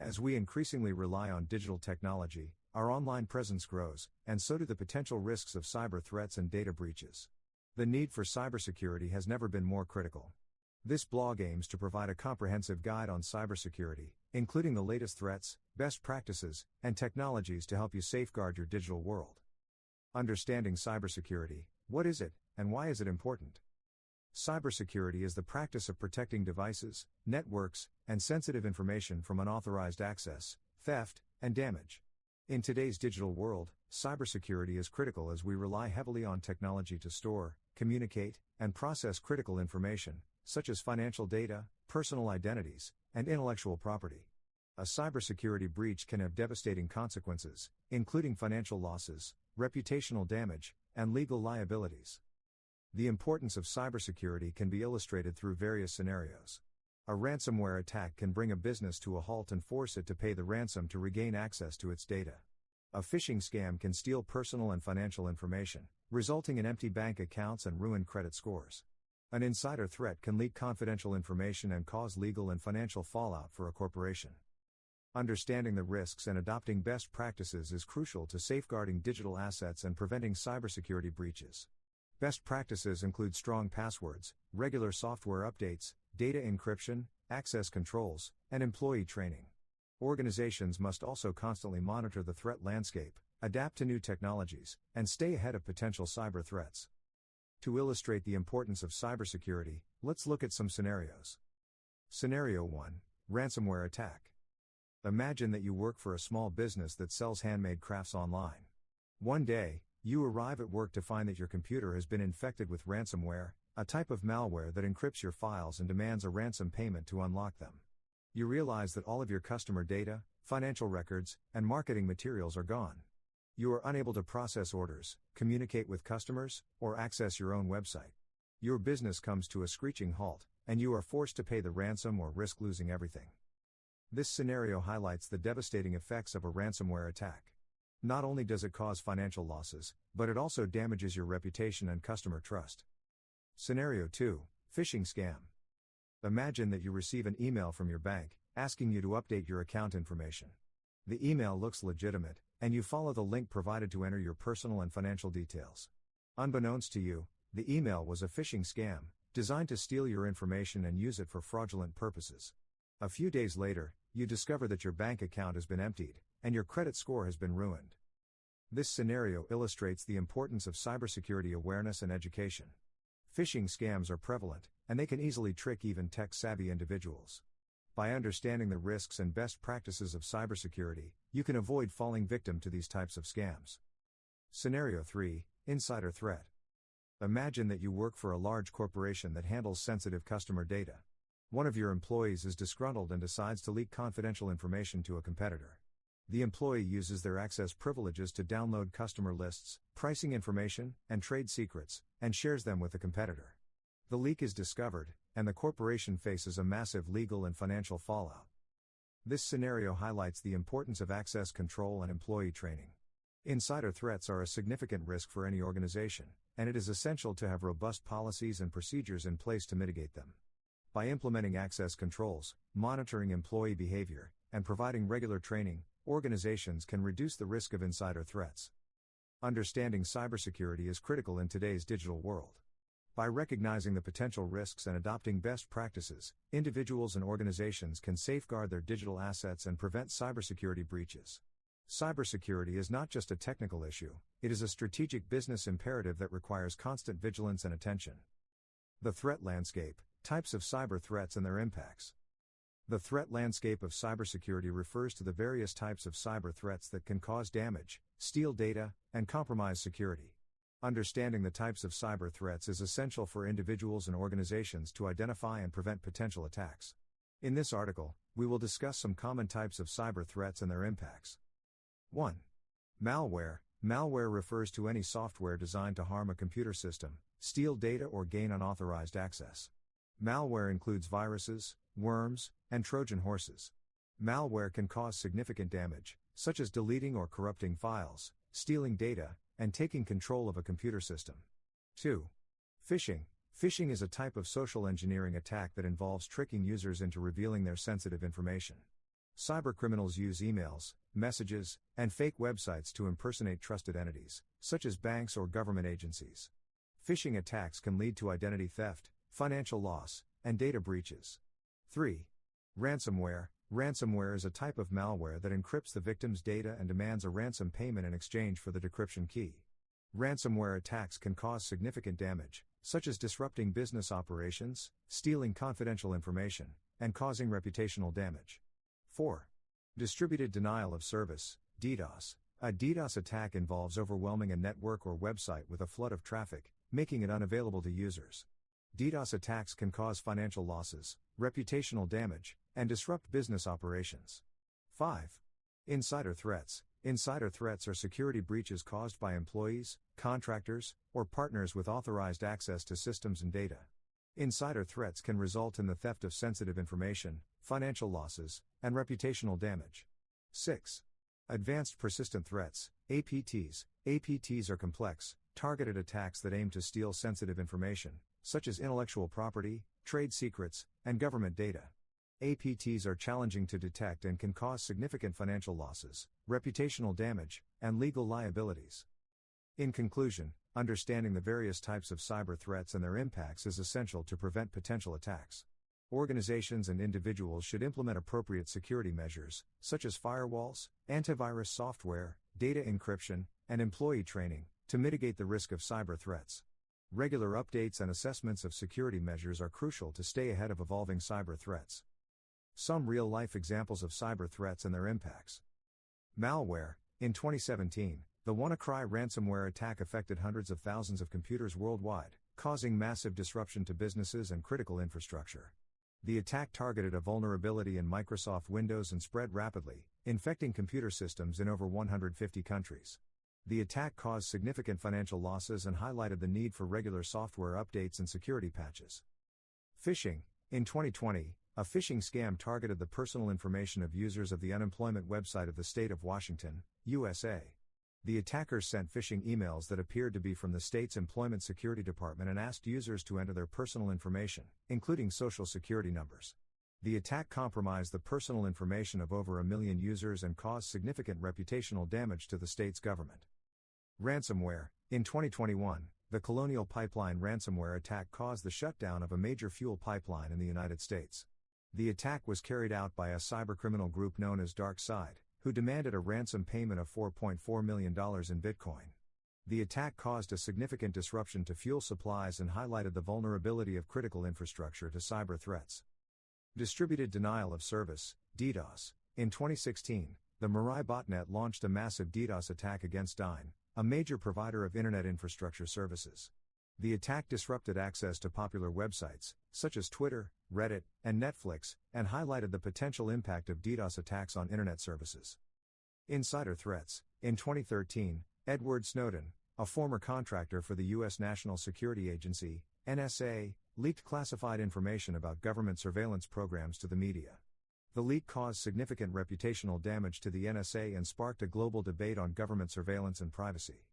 As we increasingly rely on digital technology, our online presence grows, and so do the potential risks of cyber threats and data breaches. The need for cybersecurity has never been more critical. This blog aims to provide a comprehensive guide on cybersecurity, including the latest threats, best practices, and technologies to help you safeguard your digital world. Understanding cybersecurity: what is it, and why is it important? Cybersecurity is the practice of protecting devices, networks, and sensitive information from unauthorized access, theft, and damage. In today's digital world, cybersecurity is critical as we rely heavily on technology to store, communicate, and process critical information, such as financial data, personal identities, and intellectual property. A cybersecurity breach can have devastating consequences, including financial losses, reputational damage, and legal liabilities. The importance of cybersecurity can be illustrated through various scenarios. A ransomware attack can bring a business to a halt and force it to pay the ransom to regain access to its data. A phishing scam can steal personal and financial information, resulting in empty bank accounts and ruined credit scores. An insider threat can leak confidential information and cause legal and financial fallout for a corporation. Understanding the risks and adopting best practices is crucial to safeguarding digital assets and preventing cybersecurity breaches. Best practices include strong passwords, regular software updates, data encryption, access controls, and employee training. Organizations must also constantly monitor the threat landscape, adapt to new technologies, and stay ahead of potential cyber threats. To illustrate the importance of cybersecurity, let's look at some scenarios. Scenario 1: Ransomware attack. Imagine that you work for a small business that sells handmade crafts online. One day, you arrive at work to find that your computer has been infected with ransomware, a type of malware that encrypts your files and demands a ransom payment to unlock them. You realize that all of your customer data, financial records, and marketing materials are gone. You are unable to process orders, communicate with customers, or access your own website. Your business comes to a screeching halt, and you are forced to pay the ransom or risk losing everything. This scenario highlights the devastating effects of a ransomware attack. Not only does it cause financial losses, but it also damages your reputation and customer trust. Scenario 2: Phishing scam. Imagine that you receive an email from your bank, asking you to update your account information. The email looks legitimate, and you follow the link provided to enter your personal and financial details. Unbeknownst to you, the email was a phishing scam, designed to steal your information and use it for fraudulent purposes. A few days later, you discover that your bank account has been emptied, and your credit score has been ruined. This scenario illustrates the importance of cybersecurity awareness and education. Phishing scams are prevalent, and they can easily trick even tech-savvy individuals. By understanding the risks and best practices of cybersecurity, you can avoid falling victim to these types of scams. Scenario 3: Insider threat. Imagine that you work for a large corporation that handles sensitive customer data. One of your employees is disgruntled and decides to leak confidential information to a competitor. The employee uses their access privileges to download customer lists, pricing information, and trade secrets, and shares them with the competitor. The leak is discovered, and the corporation faces a massive legal and financial fallout. This scenario highlights the importance of access control and employee training. Insider threats are a significant risk for any organization, and it is essential to have robust policies and procedures in place to mitigate them. By implementing access controls, monitoring employee behavior, and providing regular training, organizations can reduce the risk of insider threats. Understanding cybersecurity is critical in today's digital world. By recognizing the potential risks and adopting best practices, individuals and organizations can safeguard their digital assets and prevent cybersecurity breaches. Cybersecurity is not just a technical issue, it is a strategic business imperative that requires constant vigilance and attention. The threat landscape: types of cyber threats and their impacts. The threat landscape of cybersecurity refers to the various types of cyber threats that can cause damage, steal data, and compromise security. Understanding the types of cyber threats is essential for individuals and organizations to identify and prevent potential attacks. In this article, we will discuss some common types of cyber threats and their impacts. 1. Malware. Malware refers to any software designed to harm a computer system, steal data, or gain unauthorized access. Malware includes viruses, worms, and Trojan horses. Malware can cause significant damage, such as deleting or corrupting files, stealing data, and taking control of a computer system. 2. Phishing. Phishing is a type of social engineering attack that involves tricking users into revealing their sensitive information. Cybercriminals use emails, messages, and fake websites to impersonate trusted entities, such as banks or government agencies. Phishing attacks can lead to identity theft, financial loss, and data breaches. 3. Ransomware. Ransomware is a type of malware that encrypts the victim's data and demands a ransom payment in exchange for the decryption key. Ransomware attacks can cause significant damage, such as disrupting business operations, stealing confidential information, and causing reputational damage. 4. Distributed denial of service, DDoS. A DDoS attack involves overwhelming a network or website with a flood of traffic, making it unavailable to users. DDoS attacks can cause financial losses, reputational damage, and disrupt business operations. 5. Insider threats. Insider threats are security breaches caused by employees, contractors, or partners with authorized access to systems and data. Insider threats can result in the theft of sensitive information, financial losses, and reputational damage. 6. Advanced persistent threats, APTs. APTs are complex, targeted attacks that aim to steal sensitive information, such as intellectual property, trade secrets, and government data. APTs are challenging to detect and can cause significant financial losses, reputational damage, and legal liabilities. In conclusion, understanding the various types of cyber threats and their impacts is essential to prevent potential attacks. Organizations and individuals should implement appropriate security measures, such as firewalls, antivirus software, data encryption, and employee training, to mitigate the risk of cyber threats. Regular updates and assessments of security measures are crucial to stay ahead of evolving cyber threats. Some real-life examples of cyber threats and their impacts. Malware. In 2017, the WannaCry ransomware attack affected hundreds of thousands of computers worldwide, causing massive disruption to businesses and critical infrastructure. The attack targeted a vulnerability in Microsoft Windows and spread rapidly, infecting computer systems in over 150 countries. The attack caused significant financial losses and highlighted the need for regular software updates and security patches. Phishing. In 2020, a phishing scam targeted the personal information of users of the unemployment website of the state of Washington, USA. The attackers sent phishing emails that appeared to be from the state's Employment Security Department and asked users to enter their personal information, including social security numbers. The attack compromised the personal information of over 1 million users and caused significant reputational damage to the state's government. Ransomware. In 2021, the Colonial Pipeline ransomware attack caused the shutdown of a major fuel pipeline in the United States. The attack was carried out by a cybercriminal group known as DarkSide, who demanded a ransom payment of $4.4 million in Bitcoin. The attack caused a significant disruption to fuel supplies and highlighted the vulnerability of critical infrastructure to cyber threats. Distributed denial of service, DDoS. In 2016, the Mirai botnet launched a massive DDoS attack against Dyn, a major provider of internet infrastructure services. The attack disrupted access to popular websites, such as Twitter, Reddit, and Netflix, and highlighted the potential impact of DDoS attacks on internet services. Insider threats. In 2013, Edward Snowden, a former contractor for the U.S. National Security Agency, NSA, leaked classified information about government surveillance programs to the media. The leak caused significant reputational damage to the NSA and sparked a global debate on government surveillance and privacy.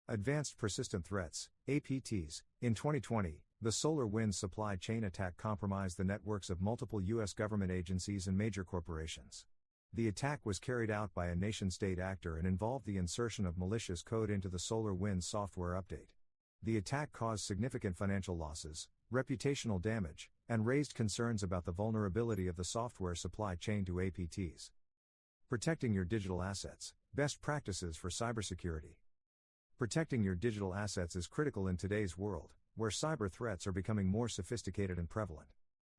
Advanced persistent threats, APTs. In 2020, the SolarWinds supply chain attack compromised the networks of multiple U.S. government agencies and major corporations. The attack was carried out by a nation-state actor and involved the insertion of malicious code into the SolarWinds software update. The attack caused significant financial losses, reputational damage, and raised concerns about the vulnerability of the software supply chain to APTs. Protecting your digital assets. Best practices for cybersecurity. Protecting your digital assets is critical in today's world, where cyber threats are becoming more sophisticated and prevalent.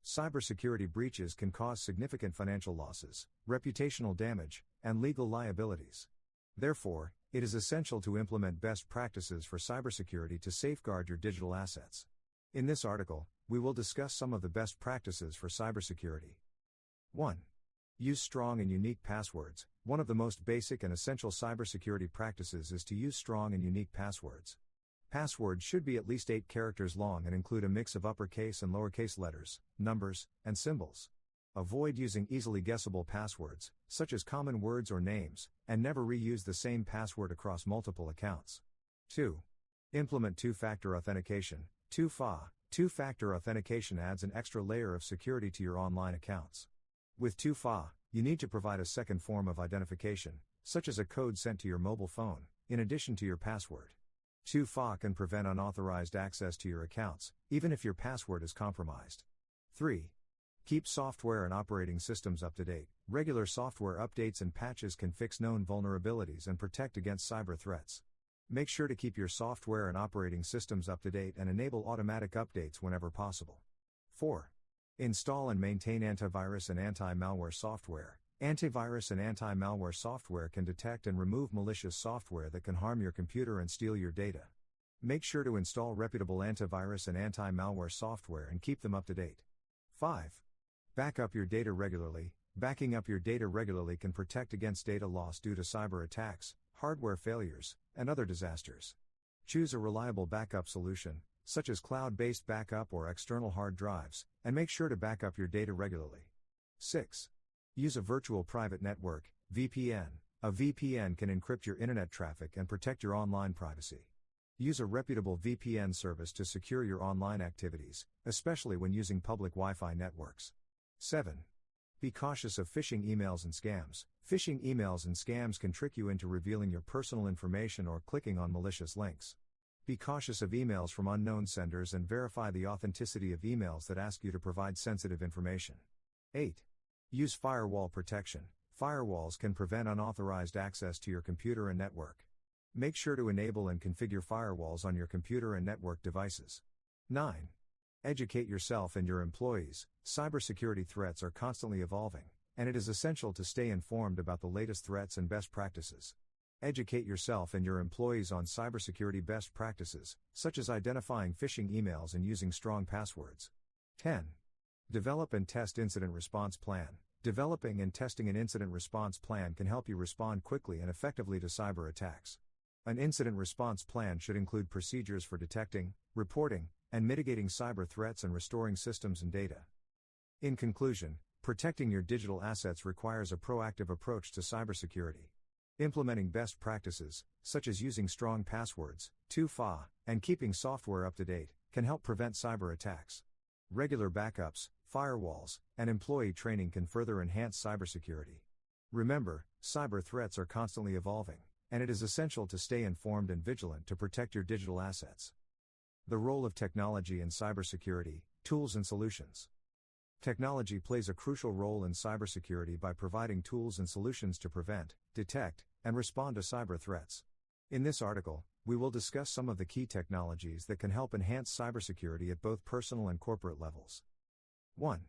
Cybersecurity breaches can cause significant financial losses, reputational damage, and legal liabilities. Therefore, it is essential to implement best practices for cybersecurity to safeguard your digital assets. In this article, we will discuss some of the best practices for cybersecurity. 1. Use strong and unique passwords. One of the most basic and essential cybersecurity practices is to use strong and unique passwords. Passwords should be at least 8 characters long and include a mix of uppercase and lowercase letters, numbers, and symbols. Avoid using easily guessable passwords, such as common words or names, and never reuse the same password across multiple accounts. 2. Implement two-factor authentication, 2FA. Two-factor authentication adds an extra layer of security to your online accounts. With 2FA, You need to provide a second form of identification, such as a code sent to your mobile phone, in addition to your password. 2FA can prevent unauthorized access to your accounts, even if your password is compromised. 3. Keep software and operating systems up to date. Regular software updates and patches can fix known vulnerabilities and protect against cyber threats. Make sure to keep your software and operating systems up to date and enable automatic updates whenever possible. 4. Install and maintain antivirus and anti-malware software. Antivirus and anti-malware software can detect and remove malicious software that can harm your computer and steal your data. Make sure to install reputable antivirus and anti-malware software and keep them up to date. 5. Back up your data regularly. Backing up your data regularly can protect against data loss due to cyber attacks, hardware failures, and other disasters. Choose a reliable backup solution, such as cloud-based backup or external hard drives, and make sure to back up your data regularly. 6. Use a virtual private network, VPN. A VPN can encrypt your internet traffic and protect your online privacy. Use a reputable VPN service to secure your online activities, especially when using public Wi-Fi networks. 7. Be cautious of phishing emails and scams. Phishing emails and scams can trick you into revealing your personal information or clicking on malicious links. Be cautious of emails from unknown senders and verify the authenticity of emails that ask you to provide sensitive information. 8. Use firewall protection. Firewalls can prevent unauthorized access to your computer and network. Make sure to enable and configure firewalls on your computer and network devices. 9. Educate yourself and your employees. Cybersecurity threats are constantly evolving, and it is essential to stay informed about the latest threats and best practices. Educate yourself and your employees on cybersecurity best practices, such as identifying phishing emails and using strong passwords. 10. Develop and test incident response plan. Developing and testing an incident response plan can help you respond quickly and effectively to cyber attacks. An incident response plan should include procedures for detecting, reporting, and mitigating cyber threats and restoring systems and data. In conclusion, protecting your digital assets requires a proactive approach to cybersecurity. Implementing best practices, such as using strong passwords, 2FA, and keeping software up to date, can help prevent cyber attacks. Regular backups, firewalls, and employee training can further enhance cybersecurity. Remember, cyber threats are constantly evolving, and it is essential to stay informed and vigilant to protect your digital assets. The role of technology in cybersecurity, tools and solutions. Technology plays a crucial role in cybersecurity by providing tools and solutions to prevent, detect, and respond to cyber threats. In this article, we will discuss some of the key technologies that can help enhance cybersecurity at both personal and corporate levels. 1.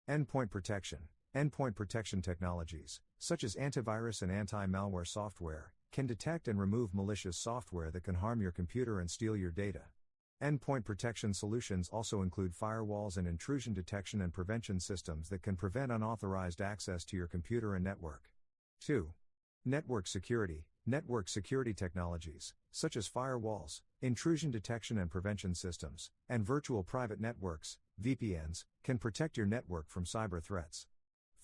Endpoint protection. Endpoint protection technologies, such as antivirus and anti-malware software, can detect and remove malicious software that can harm your computer and steal your data. Endpoint protection solutions also include firewalls and intrusion detection and prevention systems that can prevent unauthorized access to your computer and network. 2. Network security. Network security technologies, such as firewalls, intrusion detection and prevention systems, and virtual private networks, VPNs, can protect your network from cyber threats.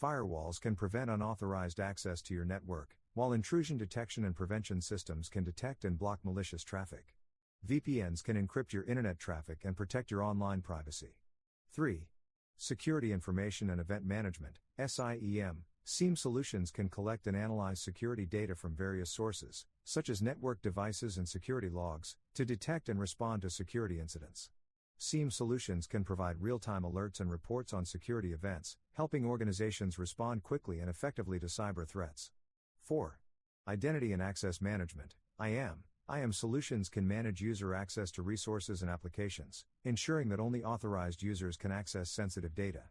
Firewalls can prevent unauthorized access to your network, while intrusion detection and prevention systems can detect and block malicious traffic. VPNs can encrypt your internet traffic and protect your online privacy. 3. Security information and event management, SIEM. SIEM solutions can collect and analyze security data from various sources, such as network devices and security logs, to detect and respond to security incidents. SIEM solutions can provide real-time alerts and reports on security events, helping organizations respond quickly and effectively to cyber threats. 4. Identity and access management, IAM. IAM solutions can manage user access to resources and applications, ensuring that only authorized users can access sensitive data.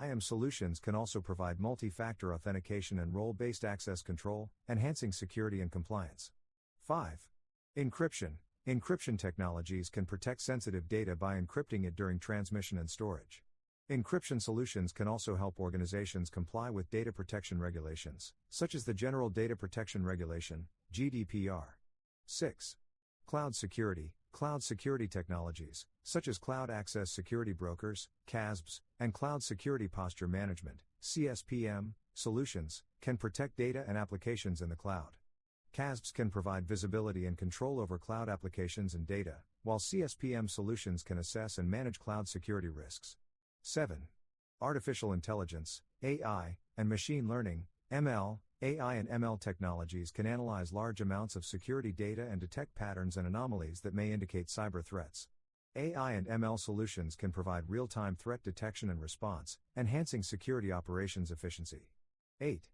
IAM solutions can also provide multi-factor authentication and role-based access control, enhancing security and compliance. 5. Encryption. Encryption technologies can protect sensitive data by encrypting it during transmission and storage. Encryption solutions can also help organizations comply with data protection regulations, such as the General Data Protection Regulation, GDPR. 6. Cloud security. Cloud security technologies, such as cloud access security brokers, CASBs, and cloud security posture management, CSPM, solutions, can protect data and applications in the cloud. CASBs can provide visibility and control over cloud applications and data, while CSPM solutions can assess and manage cloud security risks. 7. Artificial intelligence, AI, and machine learning, ML, AI and ML technologies can analyze large amounts of security data and detect patterns and anomalies that may indicate cyber threats. AI and ML solutions can provide real-time threat detection and response, enhancing security operations efficiency. 8.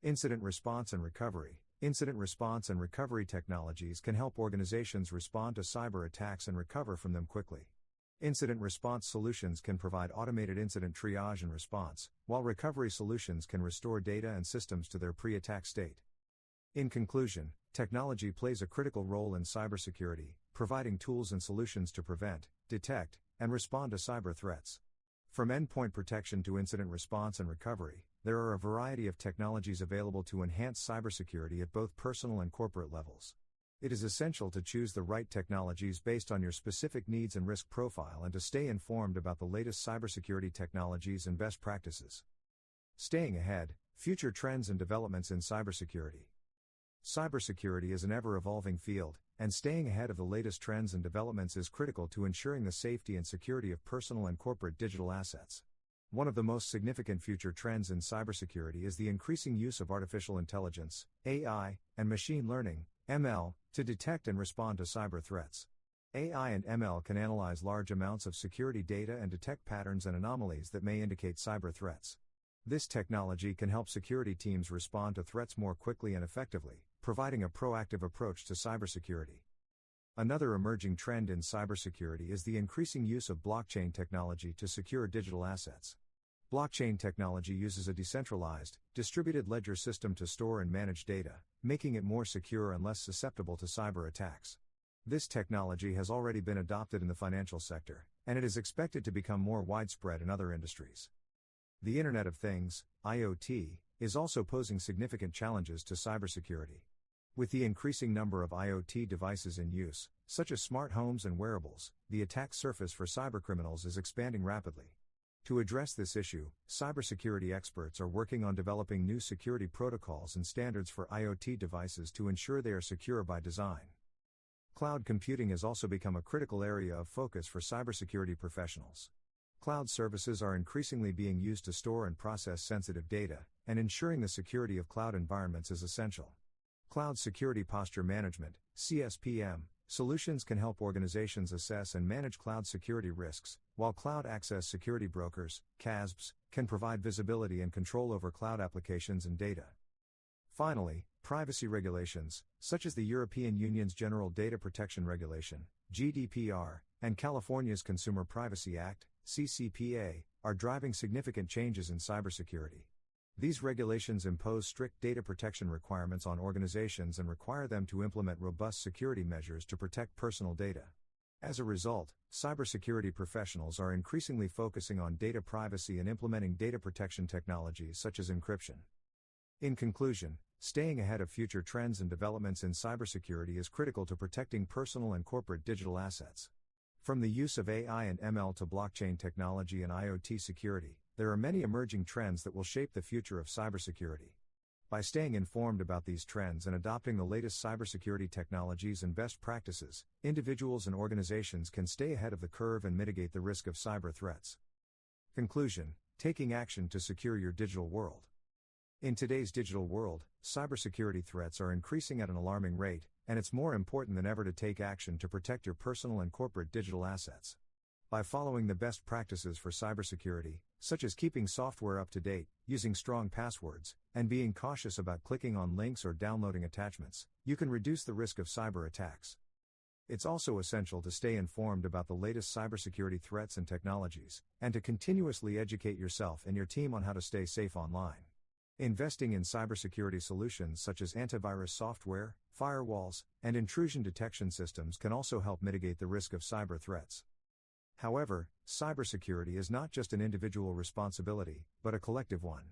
Incident response and recovery. Incident response and recovery technologies can help organizations respond to cyber attacks and recover from them quickly. Incident response solutions can provide automated incident triage and response, while recovery solutions can restore data and systems to their pre-attack state. In conclusion, technology plays a critical role in cybersecurity, providing tools and solutions to prevent, detect, and respond to cyber threats. From endpoint protection to incident response and recovery, there are a variety of technologies available to enhance cybersecurity at both personal and corporate levels. It is essential to choose the right technologies based on your specific needs and risk profile and to stay informed about the latest cybersecurity technologies and best practices. Staying ahead, future trends and developments in cybersecurity. Cybersecurity is an ever-evolving field, and staying ahead of the latest trends and developments is critical to ensuring the safety and security of personal and corporate digital assets. One of the most significant future trends in cybersecurity is the increasing use of artificial intelligence, AI, and machine learning, ML, to detect and respond to cyber threats. AI and ML can analyze large amounts of security data and detect patterns and anomalies that may indicate cyber threats. This technology can help security teams respond to threats more quickly and effectively, providing a proactive approach to cybersecurity. Another emerging trend in cybersecurity is the increasing use of blockchain technology to secure digital assets. Blockchain technology uses a decentralized, distributed ledger system to store and manage data, making it more secure and less susceptible to cyber attacks. This technology has already been adopted in the financial sector, and it is expected to become more widespread in other industries. The Internet of Things, IoT, is also posing significant challenges to cybersecurity. With the increasing number of IoT devices in use, such as smart homes and wearables, the attack surface for cybercriminals is expanding rapidly. To address this issue, cybersecurity experts are working on developing new security protocols and standards for IoT devices to ensure they are secure by design. Cloud computing has also become a critical area of focus for cybersecurity professionals. Cloud services are increasingly being used to store and process sensitive data, and ensuring the security of cloud environments is essential. Cloud Security Posture Management, CSPM, solutions can help organizations assess and manage cloud security risks, while Cloud Access Security Brokers, CASBs, can provide visibility and control over cloud applications and data. Finally, privacy regulations, such as the European Union's General Data Protection Regulation, GDPR, and California's Consumer Privacy Act, CCPA, are driving significant changes in cybersecurity. These regulations impose strict data protection requirements on organizations and require them to implement robust security measures to protect personal data. As a result, cybersecurity professionals are increasingly focusing on data privacy and implementing data protection technologies such as encryption. In conclusion, staying ahead of future trends and developments in cybersecurity is critical to protecting personal and corporate digital assets. From the use of AI and ML to blockchain technology and IoT security, there are many emerging trends that will shape the future of cybersecurity. By staying informed about these trends and adopting the latest cybersecurity technologies and best practices, individuals and organizations can stay ahead of the curve and mitigate the risk of cyber threats. Conclusion: taking action to secure your digital world. In today's digital world, cybersecurity threats are increasing at an alarming rate, and it's more important than ever to take action to protect your personal and corporate digital assets. By following the best practices for cybersecurity, such as keeping software up to date, using strong passwords, and being cautious about clicking on links or downloading attachments, you can reduce the risk of cyber attacks. It's also essential to stay informed about the latest cybersecurity threats and technologies, and to continuously educate yourself and your team on how to stay safe online. Investing in cybersecurity solutions such as antivirus software, firewalls, and intrusion detection systems can also help mitigate the risk of cyber threats. However, cybersecurity is not just an individual responsibility, but a collective one.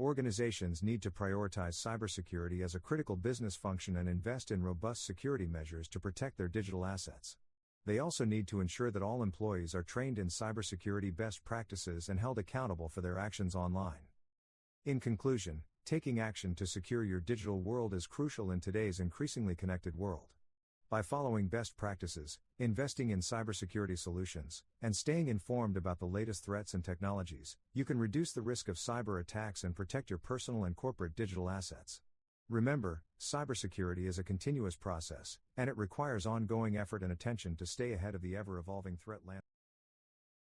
Organizations need to prioritize cybersecurity as a critical business function and invest in robust security measures to protect their digital assets. They also need to ensure that all employees are trained in cybersecurity best practices and held accountable for their actions online. In conclusion, taking action to secure your digital world is crucial in today's increasingly connected world. By following best practices, investing in cybersecurity solutions, and staying informed about the latest threats and technologies, you can reduce the risk of cyber attacks and protect your personal and corporate digital assets. Remember, cybersecurity is a continuous process, and it requires ongoing effort and attention to stay ahead of the ever-evolving threat landscape.